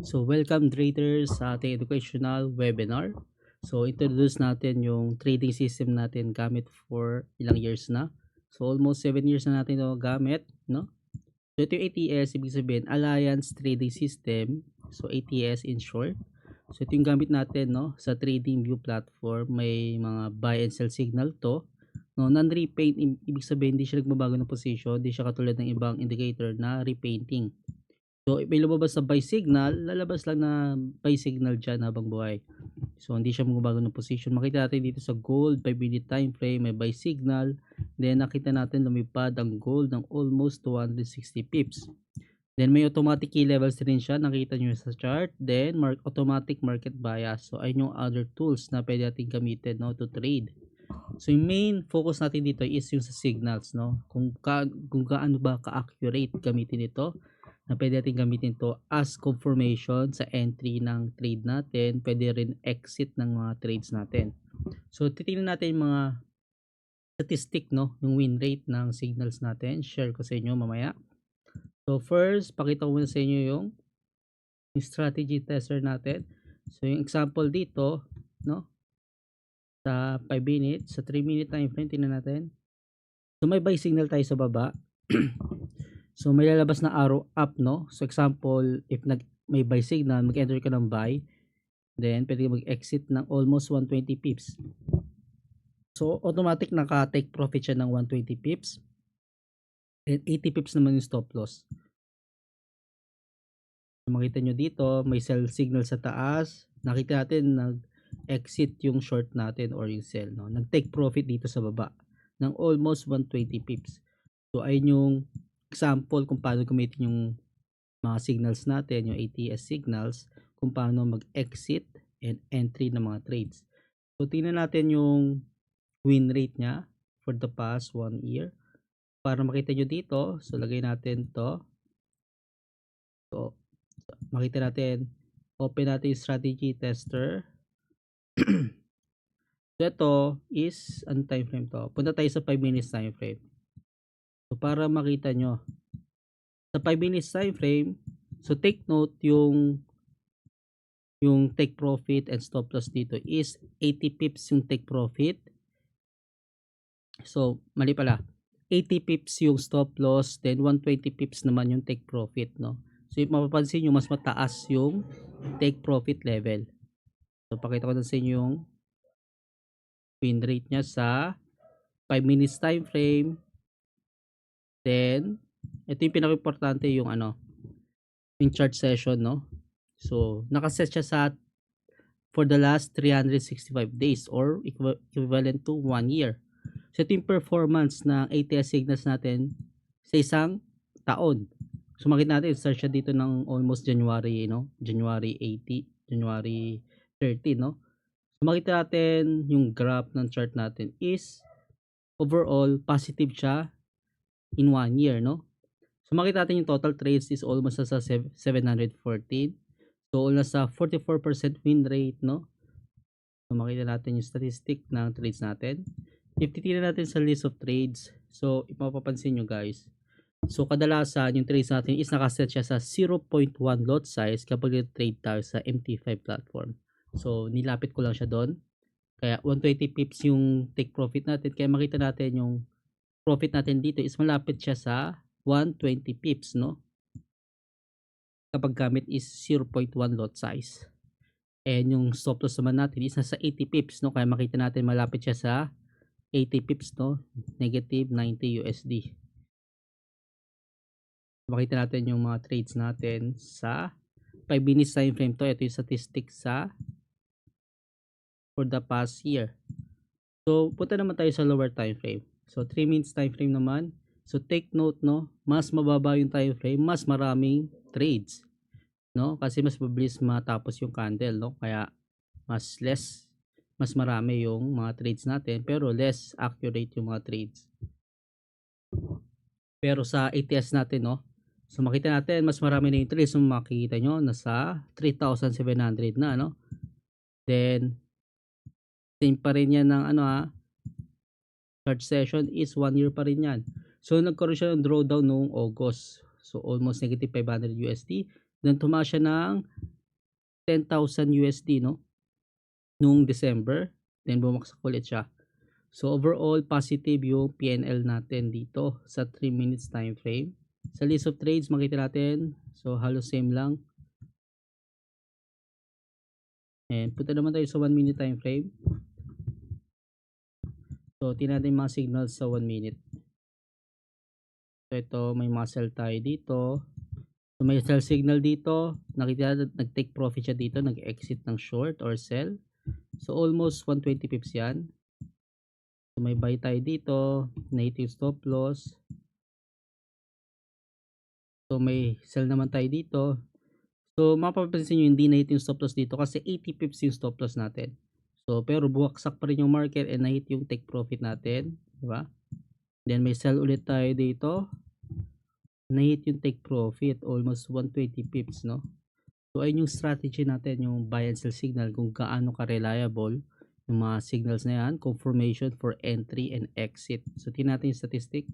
So, welcome traders sa ating educational webinar. So, introduce natin yung trading system natin gamit for ilang years na. So, almost 7 years na natin ito gamit, no? So, ito yung ATS, ibig sabihin, Alliance Trading System. So, ATS in short. So, ito yung gamit natin, no? Sa TradingView platform, may mga buy and sell signal to. No, non-repaint, ibig sabihin, hindi siya nagbabago ng position, hindi siya katulad ng ibang indicator na repainting. So, may lumabas na buy signal, lalabas lang na buy signal dyan habang buhay. So, hindi siya magbabago ng position. Makita natin dito sa gold, 5-minute time frame, may buy signal. Then, nakita natin lumipad ang gold ng almost 260 pips. Then, may automatic key levels rin siya. Nakita nyo sa chart. Then, automatic market bias. So, ayun yung other tools na pwede natin gamitin, no, to trade. So, yung main focus natin dito is yung sa signals, no? Kung gaano ba ka-accurate gamitin ito, na pwede natin gamitin to as confirmation sa entry ng trade natin, pwede rin exit ng mga trades natin. So, titingnan natin yung mga statistic, no? Yung win rate ng signals natin. Share ko sa inyo mamaya. So, first, pakita ko muna sa inyo yung strategy tester natin. So, yung example dito, no? Sa 5 minutes, sa 3 minute time frame, tingnan natin. So, may buy signal tayo sa baba. So, may lalabas na arrow up, no? So, example, if may buy signal, mag-enter ka ng buy, then pwede mag-exit ng almost 120 pips. So, automatic naka-take profit siya ng 120 pips. And 80 pips naman yung stop loss. So, makita nyo dito, may sell signal sa taas. Nakita natin, nag-exit yung short natin or yung sell, no? Nag-take profit dito sa baba ng almost 120 pips. So, ayun yung example kung paano gamitin yung mga signals natin, yung ATS signals, kung paano mag-exit and entry ng mga trades. So, tingnan natin yung win rate niya for the past 1 year. Para makita nyo dito, so lagay natin to. So, makita natin, open natin yung strategy tester. So, ito is, ang time frame to? Punta tayo sa 5 minutes time frame. So, para makita nyo, sa 5 minutes time frame, so take note yung take profit and stop loss dito is 80 pips yung take profit. So, mali pala. 80 pips yung stop loss, then 120 pips naman yung take profit, no? So, yung mapapansin nyo, mas mataas yung take profit level. So, pakita ko na sa inyo yung win rate niya sa 5 minutes time frame. Then, ito yung pinaka-importante yung yung chart session, no? So, nakaset siya sa for the last 365 days or equivalent to 1 year. So, ito yung performance ng ATS signals natin sa isang taon. So, makita natin, start siya dito ng almost January, no? January 80, January 30, no? So, makita natin yung graph ng chart natin is overall positive siya in 1 year, no? So, makita natin yung total trades is almost sa 714. So, nasa 44% win rate, no? So, makita natin yung statistic ng trades natin. If titignan natin sa list of trades, so, ipapapansin nyo guys, so, kadalasan yung trades natin is nakaset siya sa 0.1 lot size kapag trade tayo sa MT5 platform. So, nilapit ko lang siya doon. Kaya, 120 pips yung take profit natin. Kaya, makita natin yung profit natin dito is malapit siya sa 120 pips, no? Kapag gamit is 0.1 lot size. And yung stop loss naman natin is nasa 80 pips, no? Kaya makita natin malapit siya sa 80 pips, no? Negative 90 USD. Makita natin yung mga trades natin sa 5 minutes time frame to. Ito yung statistics sa for the past year. So, punta naman tayo sa lower time frame. So, 3 minutes time frame naman. So, take note, no? Mas mababa yung time frame, mas maraming trades, no? Kasi mas mabilis matapos yung candle, no? Kaya mas marami yung mga trades natin, pero less accurate yung mga trades. Pero sa ATS natin, no? So, makita natin, mas marami na yung trades. So, makikita nyo, nasa 3,700 na, no? Then, same pa rin yan ng chart session is 1 year pa rin yan. So, nagkaroon siya ng drawdown noong August. So, almost negative 500 USD. Then, tumaas siya ng 10,000 USD, no? Noong December, then bumaksak ulit siya. So overall positive yung PNL natin dito sa 3 minutes time frame. Sa list of trades makita natin, so halos same lang. And punta naman tayo sa 1 minute time frame. So tingnan natin yung mga signals sa 1 minute. So ito may muscle tayo dito. So may sell signal dito, nakita natin nag-take profit siya dito, nag-exit ng short or sell. So almost 120 pips yan. So may buy tayo dito, native stop loss. So may sell naman tayo dito. So mapapansin nyo hindi natin yung stop loss dito kasi 80 pips yung stop loss natin. So pero buwaksak pa rin yung market and na-hit yung take profit natin, di ba? Then may sell ulit tayo dito. Na-hit yung take profit almost 120 pips, no? So ayun yung strategy natin, yung buy and sell signal, kung gaano ka-reliable yung mga signals na yan, confirmation for entry and exit. So tingnan natin yung statistic.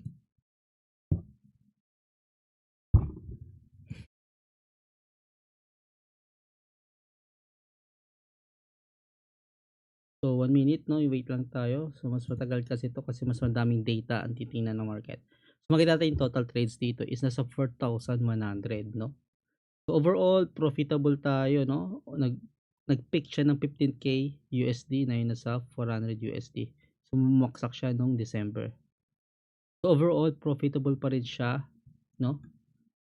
So 1 minute, no, wait lang tayo. So mas matagal kasi ito kasi mas madaming data ang titingnan ng market. So makita natin yung total trades dito is nasa 4,100, no. So overall profitable tayo, no. Nag-peak siya ng 15k USD na yun nasa 400 USD. So bumaksak siya nung December. So overall profitable pa rin siya, no.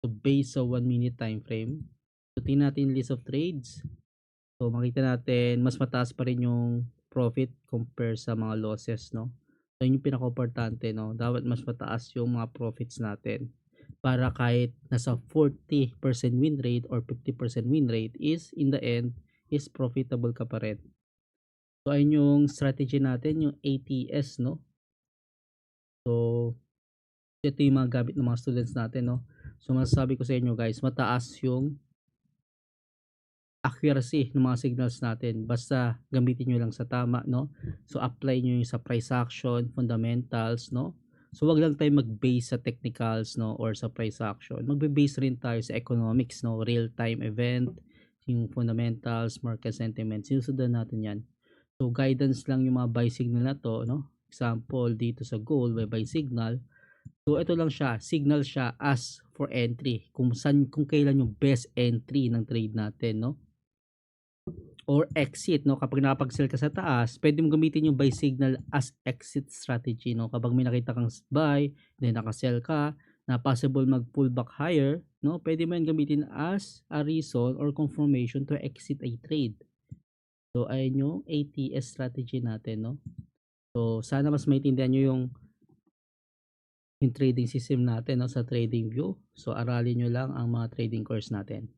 So based sa 1 minute time frame. So tingnan natin list of trades. So makita natin mas mataas pa rin yung profit compare sa mga losses, no. So yun yung pinaka-importante, no. Dapat mas mataas yung mga profits natin para kahit nasa 40% win rate or 50% win rate is in the end is profitable ka pa rin. So ayun yung strategy natin, yung ATS, no. So ito yung mga gamit ng mga students natin, no. So masasabi ko sa inyo guys, mataas yung accuracy ng mga signals natin basta gamitin nyo lang sa tama, no. So apply nyo yung sa price action, fundamentals, no. So wag lang tayo mag-base sa technicals, no, or sa price action. Magbe-base rin tayo sa economics, no, real time event, yung fundamentals, market sentiment, sinusundan natin yan. So guidance lang yung mga buy signal na to, no. Example dito sa gold may buy signal. So ito lang siya, signal siya as for entry, kung kailan yung best entry ng trade natin, no, or exit, no. Kapag nakapag-sell ka sa taas, pwede mo gamitin yung buy signal as exit strategy, no. Kapag may nakita kang buy, then naka-sell ka, na possible mag-pull back higher, no, pwede mo yan gamitin as a reason or confirmation to exit a trade. So ayun yung ATS strategy natin, no. So sana mas maintindihan nyo yung trading system natin, no, sa TradingView. So aralin nyo lang ang mga trading course natin.